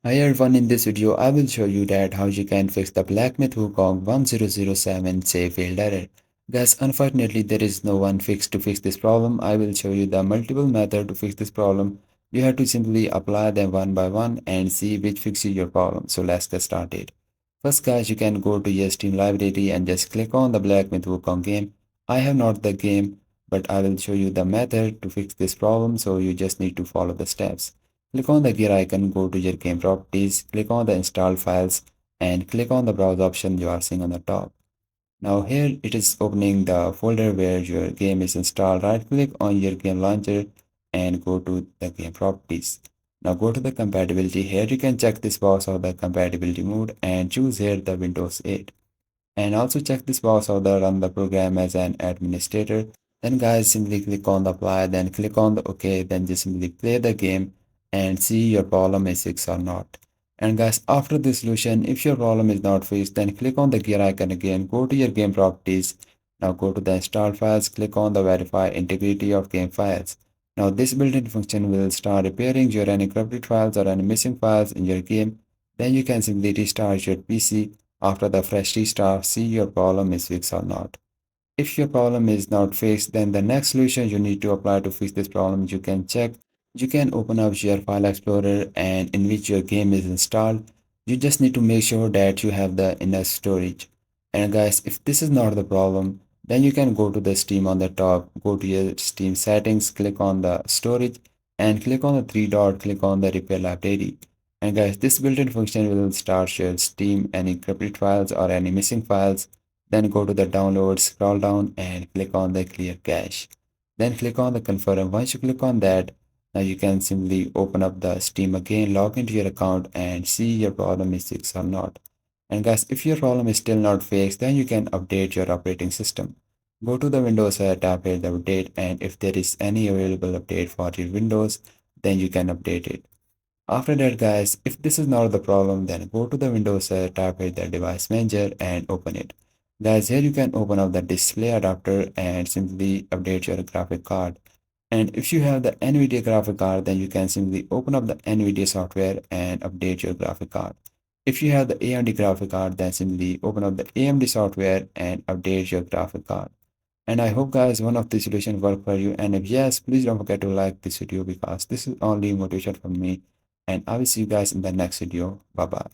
Hi everyone, in this video I will show you that how you can fix the Black Myth Wukong 1007 save failed error. Guys, unfortunately there is no one fix to fix this problem. I will show you the multiple method to fix this problem. You have to simply apply them one by one and see which fixes your problem. So let's get started. First guys, you can go to your Steam library and just click on the Black Myth Wukong game. I have not the game, but I will show you the method to fix this problem, so you just need to follow the steps. Click on the gear icon, go to your game properties, click on the install files and click on the browse option you are seeing on the top. Now here it is opening the folder where your game is installed. Right click on your game launcher and go to the game properties. Now go to the compatibility. Here you can check this box of the compatibility mode and choose here the Windows 8. And also check this box of the run the program as an administrator. Then guys, simply click on the apply, then click on the OK, then just simply play the game and see your problem is fixed or not. And guys, after this solution, if your problem is not fixed, then click on the gear icon again, go to your game properties. Now go to the install files, click on the verify integrity of game files. Now this built-in function will start repairing your any corrupted files or any missing files in your game. Then you can simply restart your PC. After the fresh restart, see your problem is fixed or not. If your problem is not fixed, then the next solution you need to apply to fix this problem, you can check. You can open up your file explorer and in which your game is installed. You just need to make sure that you have the enough storage. And guys, if this is not the problem, then you can go to the Steam on the top, go to your Steam settings, click on the storage and click on the three dot, click on the repair library. And guys, this built-in function will start your Steam any corrupted files or any missing files. Then go to the download, scroll down and click on the clear cache. Then click on the confirm. Once you click on that, now you can simply open up the Steam again, log into your account and see your problem is fixed or not. And guys, if your problem is still not fixed, then you can update your operating system. Go to the Windows tab here, the update, and if there is any available update for your Windows, then you can update it. After that guys, if this is not the problem, then go to the Windows tab with the device manager and open it. Guys, here you can open up the display adapter and simply update your graphic card. And if you have the NVIDIA graphic card, then you can simply open up the NVIDIA software and update your graphic card. If you have the AMD graphic card, then simply open up the AMD software and update your graphic card. And I hope guys one of the solutions work for you, and if yes, please don't forget to like this video because this is only motivation from me, and I will see you guys in the next video. Bye bye.